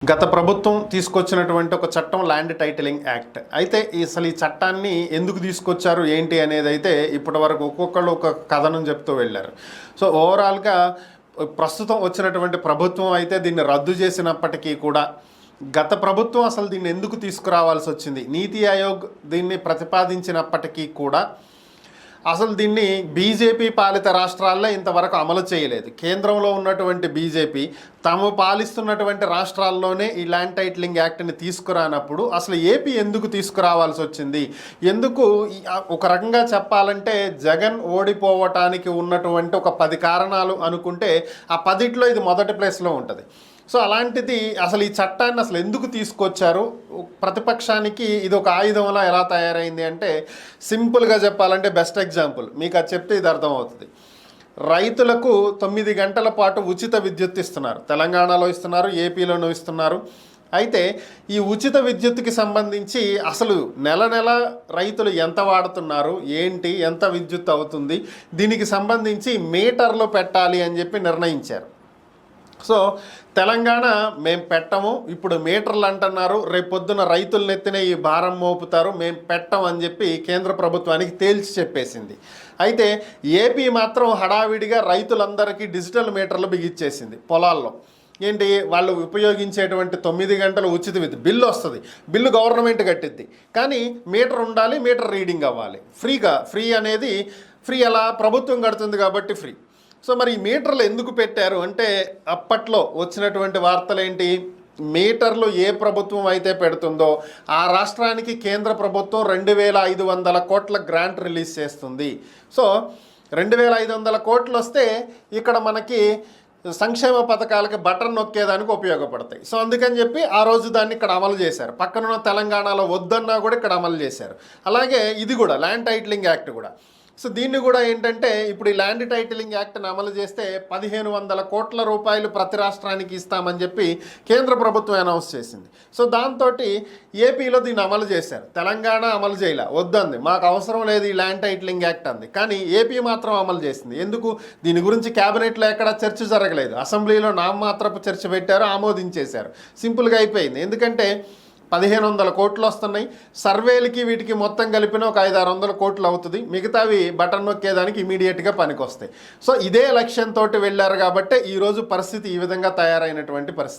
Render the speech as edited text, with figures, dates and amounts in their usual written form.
గత ప్రభుత్వం తీసుకొచ్చినటువంటి ఒక చట్టం ల్యాండ్ టైటిలింగ్ యాక్ట్. అయితే అసలు ఈ చట్టాన్ని ఎందుకు తీసుకొచ్చారు ఏంటి అనేది అయితే ఇప్పటివరకు ఒక్కొక్కళ్ళు ఒక కథనం చెప్తూ వెళ్ళారు. సో ఓవరాల్గా ప్రస్తుతం వచ్చినటువంటి ప్రభుత్వం అయితే దీన్ని రద్దు చేసినప్పటికీ కూడా గత ప్రభుత్వం అసలు దీన్ని ఎందుకు తీసుకురావాల్సి వచ్చింది, నీతి ఆయోగ్ దీన్ని ప్రతిపాదించినప్పటికీ కూడా అసలు దీన్ని బీజేపీ పాలిత రాష్ట్రాల్లో ఇంతవరకు అమలు చేయలేదు. కేంద్రంలో ఉన్నటువంటి బీజేపీ తాము పాలిస్తున్నటువంటి రాష్ట్రాల్లోనే ఈ ల్యాండ్ టైటిలింగ్ యాక్ట్ని తీసుకురానప్పుడు అసలు ఏపీ ఎందుకు తీసుకురావాల్సి వచ్చింది? ఎందుకు ఒక రకంగా చెప్పాలంటే జగన్ ఓడిపోవటానికి ఉన్నటువంటి ఒక 10 కారణాలు అనుకుంటే ఆ 10లో ఇది మొదటి ప్లేస్లో ఉంటుంది. సో అలాంటిది అసలు ఈ చట్టాన్ని అసలు ఎందుకు తీసుకొచ్చారు? ప్రతిపక్షానికి ఇది ఒక ఆయుధంలా ఎలా తయారైంది అంటే సింపుల్గా చెప్పాలంటే బెస్ట్ ఎగ్జాంపుల్ మీకు అది చెప్తే ఇది అర్థమవుతుంది. రైతులకు 9 గంటల పాటు ఉచిత విద్యుత్ ఇస్తున్నారు. తెలంగాణలో ఇస్తున్నారు, ఏపీలోనూ ఇస్తున్నారు. అయితే ఈ ఉచిత విద్యుత్తుకి సంబంధించి అసలు నెల నెల రైతులు ఎంత వాడుతున్నారు, ఏంటి, ఎంత విద్యుత్ అవుతుంది, దీనికి సంబంధించి మీటర్లు పెట్టాలి అని చెప్పి నిర్ణయించారు. సో తెలంగాణ మేము పెట్టము, ఇప్పుడు మీటర్లు అంటున్నారు, రేపు పొద్దున రైతుల ఎత్తిన ఈ భారం మోపుతారు, మేము పెట్టం అని చెప్పి కేంద్ర ప్రభుత్వానికి తేల్చి చెప్పేసింది. అయితే ఏపీ మాత్రం హడావిడిగా రైతులందరికీ డిజిటల్ మీటర్లు బిగిచ్చేసింది. పొలాల్లో ఏంటి వాళ్ళు ఉపయోగించేటువంటి 9 గంటల ఉచిత విద్యుత్ బిల్లు వస్తుంది, బిల్లు గవర్నమెంట్ కట్టిద్ది, కానీ మీటర్ ఉండాలి, మీటర్ రీడింగ్ అవ్వాలి ఫ్రీగా. ఫ్రీ అలా ప్రభుత్వం కడుతుంది కాబట్టి ఫ్రీ. సో మరి ఈ మీటర్లు ఎందుకు పెట్టారు అంటే అప్పట్లో వచ్చినటువంటి వార్తలు ఏంటి, మీటర్లు ఏ ప్రభుత్వం అయితే పెడుతుందో ఆ రాష్ట్రానికి కేంద్ర ప్రభుత్వం 2500 కోట్ల గ్రాంట్ రిలీజ్ చేస్తుంది. సో 2500 కోట్లు వస్తే ఇక్కడ మనకి సంక్షేమ పథకాలకి బటన్ నొక్కేదానికి ఉపయోగపడతాయి. సో అందుకని చెప్పి ఆ రోజు దాన్ని ఇక్కడ అమలు చేశారు. పక్కనున్న తెలంగాణలో వద్దన్నా కూడా ఇక్కడ అమలు చేశారు. అలాగే ఇది కూడా ల్యాండ్ టైటిలింగ్ యాక్ట్ కూడా. సో దీన్ని కూడా ఏంటంటే ఇప్పుడు ఈ ల్యాండ్ టైటిలింగ్ యాక్ట్ని అమలు చేస్తే 1500 కోట్ల రూపాయలు ప్రతి రాష్ట్రానికి ఇస్తామని చెప్పి కేంద్ర ప్రభుత్వం అనౌన్స్ చేసింది. సో దాంతో ఏపీలో దీన్ని అమలు చేశారు. తెలంగాణ అమలు చేయలే, వద్దంది, మాకు అవసరం లేదు ఈ ల్యాండ్ టైటిలింగ్ యాక్ట్ అంది. కానీ ఏపీ మాత్రం అమలు చేసింది. ఎందుకు? దీని గురించి క్యాబినెట్లో ఎక్కడ చర్చ జరగలేదు, అసెంబ్లీలో నామమాత్రపు చర్చ పెట్టారు, ఆమోదించేశారు, సింపుల్గా అయిపోయింది. ఎందుకంటే 1500 కోట్లు వస్తున్నాయి, సర్వేలకి వీటికి మొత్తం కలిపిన ఒక 500-600 కోట్లు అవుతుంది, మిగతావి బటన్ నొక్కేదానికి ఇమీడియట్గా పనికి వస్తాయి. సో ఇదే లక్ష్యంతో వెళ్ళారు కాబట్టి ఈరోజు పరిస్థితి ఈ విధంగా తయారైనటువంటి పరిస్థితి.